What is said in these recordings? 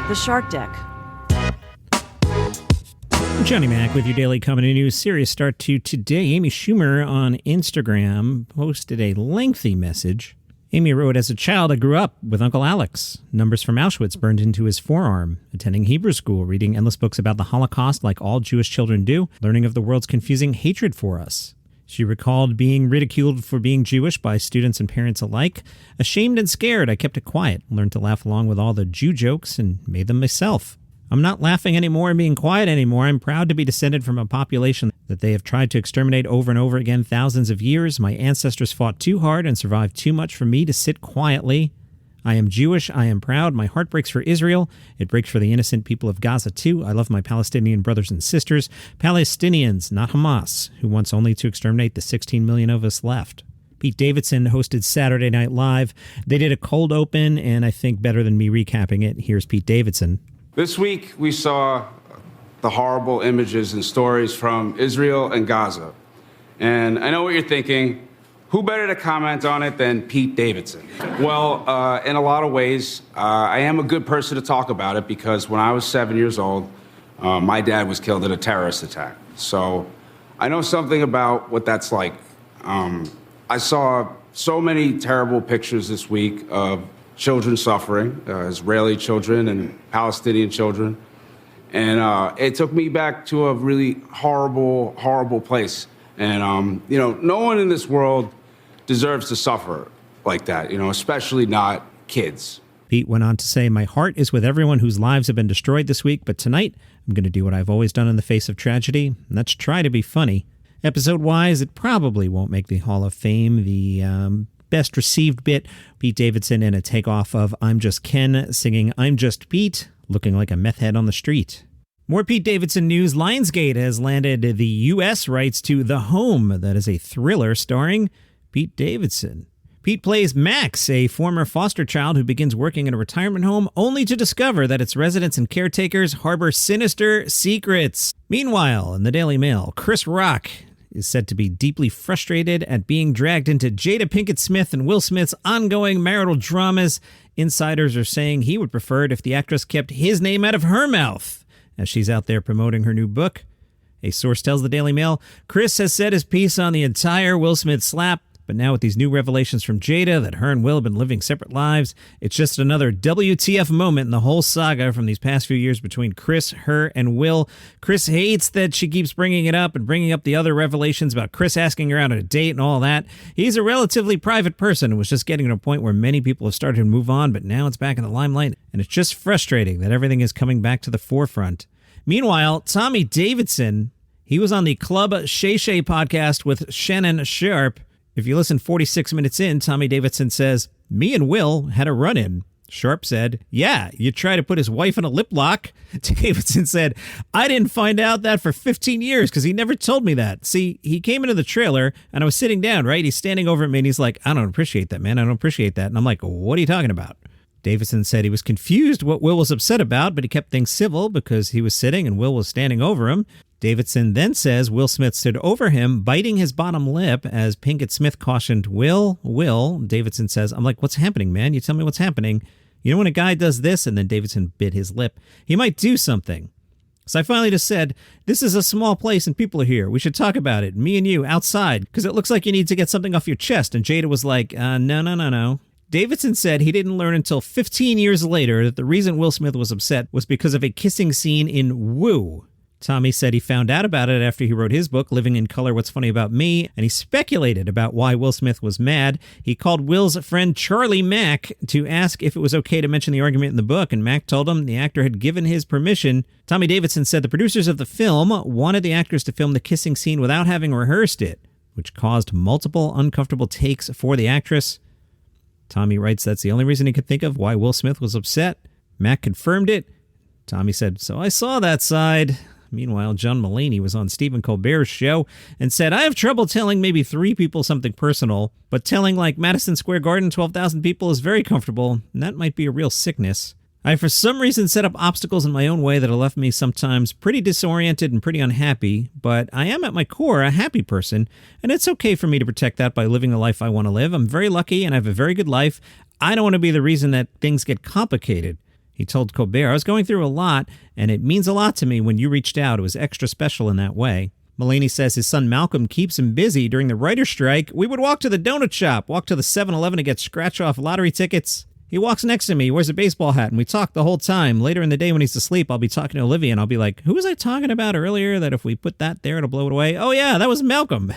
The Shark Deck. Johnny Mac with your daily comedy news. Serious start to today. Amy Schumer on Instagram posted a lengthy message. Amy wrote, as a child, I grew up with Uncle Alex. Numbers from Auschwitz burned into his forearm. Attending Hebrew school, reading endless books about the Holocaust like all Jewish children do. Learning of the world's confusing hatred for us. She recalled being ridiculed for being Jewish by students and parents alike. Ashamed and scared, I kept it quiet. Learned to laugh along with all the Jew jokes and made them myself. I'm not laughing anymore and being quiet anymore. I'm proud to be descended from a population that they have tried to exterminate over and over again thousands of years. My ancestors fought too hard and survived too much for me to sit quietly. I am Jewish. I am proud. My heart breaks for Israel. It breaks for the innocent people of Gaza, too. I love my Palestinian brothers and sisters. Palestinians, not Hamas, who wants only to exterminate the 16 million of us left. Pete Davidson hosted Saturday Night Live. They did a cold open, and I think better than me recapping it, here's Pete Davidson. This week, we saw the horrible images and stories from Israel and Gaza. And I know what you're thinking. Who better to comment on it than Pete Davidson? Well, in a lot of ways, I am a good person to talk about it because when I was 7 years old, my dad was killed in a terrorist attack. So I know something about what that's like. I saw so many terrible pictures this week of children suffering, Israeli children and Palestinian children. And it took me back to a really horrible, horrible place. And, no one in this world deserves to suffer like that, especially not kids. Pete went on to say, my heart is with everyone whose lives have been destroyed this week, but tonight I'm going to do what I've always done in the face of tragedy, and that's try to be funny. Episode-wise, it probably won't make the Hall of Fame. The best received bit, Pete Davidson in a takeoff of I'm Just Ken singing I'm Just Pete, looking like a meth head on the street. More Pete Davidson news. Lionsgate has landed the U.S. rights to The Home. That is a thriller starring Pete Davidson. Pete plays Max, a former foster child who begins working in a retirement home only to discover that its residents and caretakers harbor sinister secrets. Meanwhile, in the Daily Mail, Chris Rock is said to be deeply frustrated at being dragged into Jada Pinkett Smith and Will Smith's ongoing marital dramas. Insiders are saying he would prefer it if the actress kept his name out of her mouth as she's out there promoting her new book. A source tells the Daily Mail, Chris has said his piece on the entire Will Smith slap, but now with these new revelations from Jada that her and Will have been living separate lives, it's just another WTF moment in the whole saga from these past few years between Chris, her, and Will. Chris hates that she keeps bringing it up and bringing up the other revelations about Chris asking her out on a date and all that. He's a relatively private person and was just getting to a point where many people have started to move on, but now it's back in the limelight, and it's just frustrating that everything is coming back to the forefront. Meanwhile, Tommy Davidson, he was on the Club Shay Shay podcast with Shannon Sharp. If you listen 46 minutes in, Tommy Davidson says, me and Will had a run-in. Sharp said, yeah, you try to put his wife in a lip lock. Davidson said, I didn't find out that for 15 years because he never told me that. See, he came into the trailer and I was sitting down, right? He's standing over at me and he's like, I don't appreciate that, man. I don't appreciate that. And I'm like, what are you talking about? Davidson said he was confused what Will was upset about, but he kept things civil because he was sitting and Will was standing over him. Davidson then says Will Smith stood over him, biting his bottom lip as Pinkett Smith cautioned, Will. Davidson says, I'm like, what's happening, man? You tell me what's happening. You know when a guy does this? And then Davidson bit his lip. He might do something. So I finally just said, this is a small place and people are here. We should talk about it, me and you, outside, because it looks like you need to get something off your chest. And Jada was like, no. Davidson said he didn't learn until 15 years later that the reason Will Smith was upset was because of a kissing scene in Woo. Tommy said he found out about it after he wrote his book, Living in Color, What's Funny About Me, and he speculated about why Will Smith was mad. He called Will's friend Charlie Mack to ask if it was okay to mention the argument in the book, and Mack told him the actor had given his permission. Tommy Davidson said the producers of the film wanted the actors to film the kissing scene without having rehearsed it, which caused multiple uncomfortable takes for the actress. Tommy writes that's the only reason he could think of why Will Smith was upset. Mack confirmed it. Tommy said, so I saw that side. Meanwhile, John Mulaney was on Stephen Colbert's show and said, I have trouble telling maybe 3 people something personal, but telling like Madison Square Garden 12,000 people is very comfortable, and that might be a real sickness. I for some reason set up obstacles in my own way that have left me sometimes pretty disoriented and pretty unhappy, but I am at my core a happy person, and it's okay for me to protect that by living the life I want to live. I'm very lucky and I have a very good life. I don't want to be the reason that things get complicated. He told Colbert, "I was going through a lot, and it means a lot to me when you reached out. It was extra special in that way." Mulaney says his son Malcolm keeps him busy during the writer's strike. "We would walk to the donut shop, walk to the 7-Eleven to get scratch-off lottery tickets. He walks next to me, he wears a baseball hat, and we talk the whole time. Later in the day when he's asleep, I'll be talking to Olivia, and I'll be like, who was I talking about earlier that if we put that there, it'll blow it away? Oh, yeah, that was Malcolm."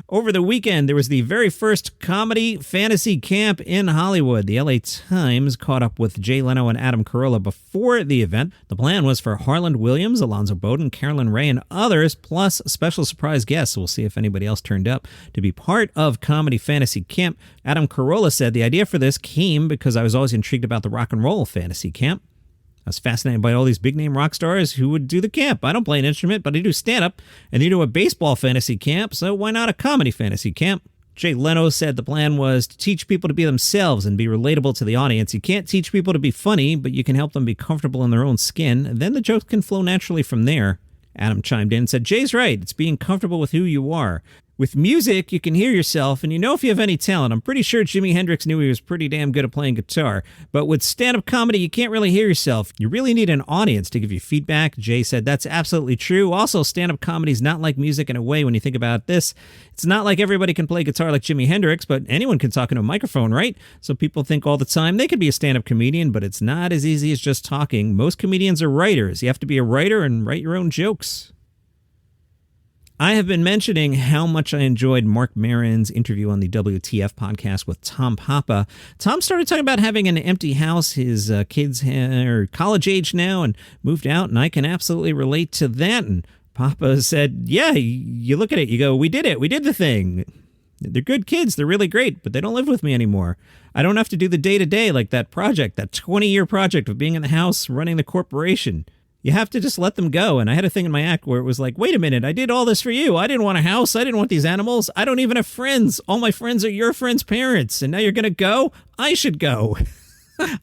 Over the weekend, there was the very first comedy fantasy camp in Hollywood. The LA Times caught up with Jay Leno and Adam Carolla before the event. The plan was for Harland Williams, Alonzo Bowden, Carolyn Ray, and others, plus special surprise guests. We'll see if anybody else turned up to be part of comedy fantasy camp. Adam Carolla said, "The idea for this came because I was always intrigued about the rock and roll fantasy camp. I was fascinated by all these big-name rock stars who would do the camp. I don't play an instrument, but I do stand-up, and they do a baseball fantasy camp, so why not a comedy fantasy camp?" Jay Leno said the plan was to teach people to be themselves and be relatable to the audience. You can't teach people to be funny, but you can help them be comfortable in their own skin, and then the jokes can flow naturally from there. Adam chimed in and said, "Jay's right. It's being comfortable with who you are. With music, you can hear yourself, and you know if you have any talent. I'm pretty sure Jimi Hendrix knew he was pretty damn good at playing guitar. But with stand-up comedy, you can't really hear yourself. You really need an audience to give you feedback." Jay said that's absolutely true. Also, stand-up comedy is not like music in a way when you think about this. It's not like everybody can play guitar like Jimi Hendrix, but anyone can talk into a microphone, right? So people think all the time they could be a stand-up comedian, but it's not as easy as just talking. Most comedians are writers. You have to be a writer and write your own jokes. I have been mentioning how much I enjoyed Mark Maron's interview on the WTF podcast with Tom Papa. Tom started talking about having an empty house. His kids are college age now and moved out, and I can absolutely relate to that. And Papa said, yeah, you look at it, you go, we did it. We did the thing. They're good kids. They're really great, but they don't live with me anymore. I don't have to do the day-to-day like that project, that 20-year project of being in the house, running the corporation. You have to just let them go. And I had a thing in my act where it was like, wait a minute, I did all this for you. I didn't want a house. I didn't want these animals. I don't even have friends. All my friends are your friends' parents. And now you're going to go? I should go.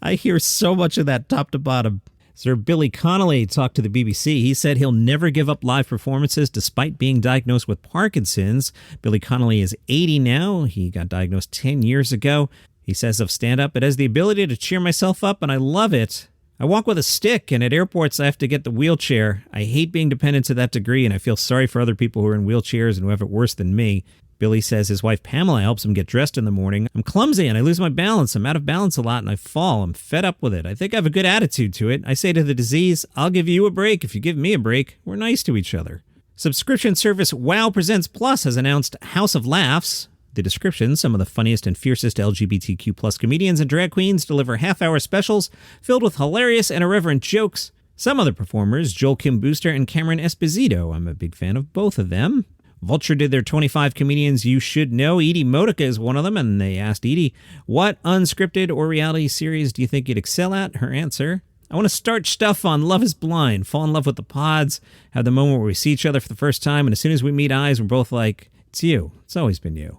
I hear so much of that top to bottom. Sir Billy Connolly talked to the BBC. He said he'll never give up live performances despite being diagnosed with Parkinson's. Billy Connolly is 80 now. He got diagnosed 10 years ago. He says of stand-up, it has the ability to cheer myself up, and I love it. I walk with a stick, and at airports I have to get the wheelchair. I hate being dependent to that degree, and I feel sorry for other people who are in wheelchairs and who have it worse than me. Billy says his wife Pamela helps him get dressed in the morning. I'm clumsy, and I lose my balance. I'm out of balance a lot, and I fall. I'm fed up with it. I think I have a good attitude to it. I say to the disease, I'll give you a break if you give me a break. We're nice to each other. Subscription service Wow Presents Plus has announced House of Laughs. The description, some of the funniest and fiercest LGBTQ plus comedians and drag queens deliver half-hour specials filled with hilarious and irreverent jokes. Some other performers, Joel Kim Booster and Cameron Esposito. I'm a big fan of both of them. Vulture did their 25 comedians you should know. Edie Modica is one of them, and they asked Edie, what unscripted or reality series do you think you'd excel at? Her answer, I want to start stuff on Love is Blind, fall in love with the pods, have the moment where we see each other for the first time, and as soon as we meet eyes, we're both like, it's you. It's always been you.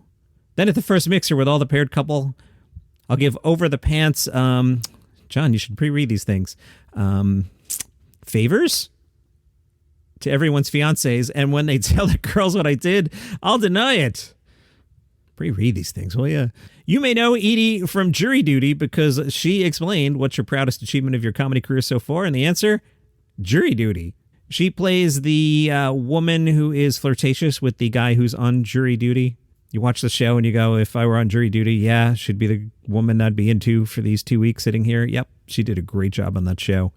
Then at the first mixer with all the paired couple, I'll give Over the Pants, John, you should pre-read these things, favors to everyone's fiancés, and when they tell the girls what I did, I'll deny it. Pre-read these things, will you? You may know Edie from Jury Duty because she explained what's your proudest achievement of your comedy career so far, and the answer, Jury Duty. She plays the woman who is flirtatious with the guy who's on jury duty. You watch the show and you go, if I were on jury duty, yeah, she'd be the woman I'd be into for these 2 weeks sitting here. Yep, she did a great job on that show.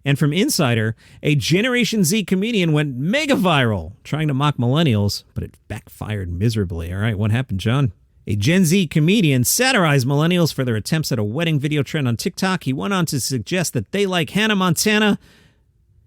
And from Insider, a Generation Z comedian went mega viral trying to mock millennials, but it backfired miserably. All right, what happened, John? A Gen Z comedian satirized millennials for their attempts at a wedding video trend on TikTok. He went on to suggest that they like Hannah Montana,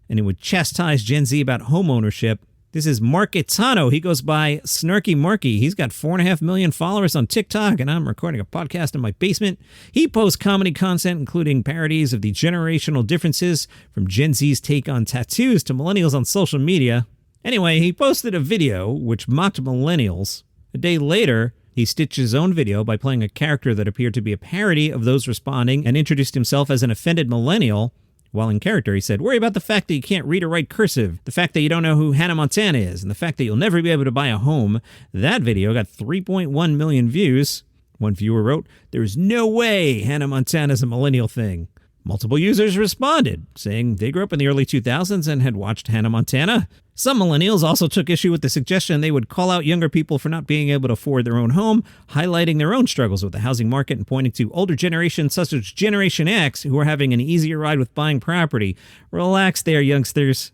and he would chastise Gen Z about home ownership. This is Mark Itano. He goes by Snarky Marky. He's got 4.5 million followers on TikTok, and I'm recording a podcast in my basement. He posts comedy content, including parodies of the generational differences from Gen Z's take on tattoos to millennials on social media. Anyway, he posted a video which mocked millennials. A day later, he stitched his own video by playing a character that appeared to be a parody of those responding and introduced himself as an offended millennial. While in character, he said, worry about the fact that you can't read or write cursive, the fact that you don't know who Hannah Montana is, and the fact that you'll never be able to buy a home. That video got 3.1 million views. One viewer wrote, there's no way Hannah Montana's a millennial thing. Multiple users responded, saying they grew up in the early 2000s and had watched Hannah Montana. Some millennials also took issue with the suggestion they would call out younger people for not being able to afford their own home, highlighting their own struggles with the housing market and pointing to older generations such as Generation X who are having an easier ride with buying property. Relax there, youngsters.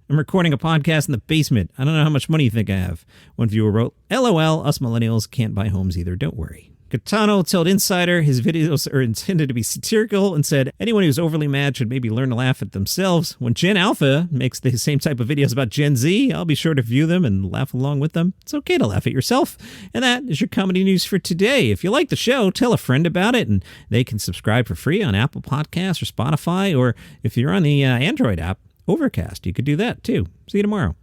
I'm recording a podcast in the basement. I don't know how much money you think I have. One viewer wrote, LOL, us millennials can't buy homes either, don't worry. Catano told Insider his videos are intended to be satirical and said anyone who's overly mad should maybe learn to laugh at themselves. When Gen Alpha makes the same type of videos about Gen Z, I'll be sure to view them and laugh along with them. It's okay to laugh at yourself. And that is your comedy news for today. If you like the show, tell a friend about it, and they can subscribe for free on Apple Podcasts or Spotify, or if you're on the Android app, Overcast, you could do that too. See you tomorrow.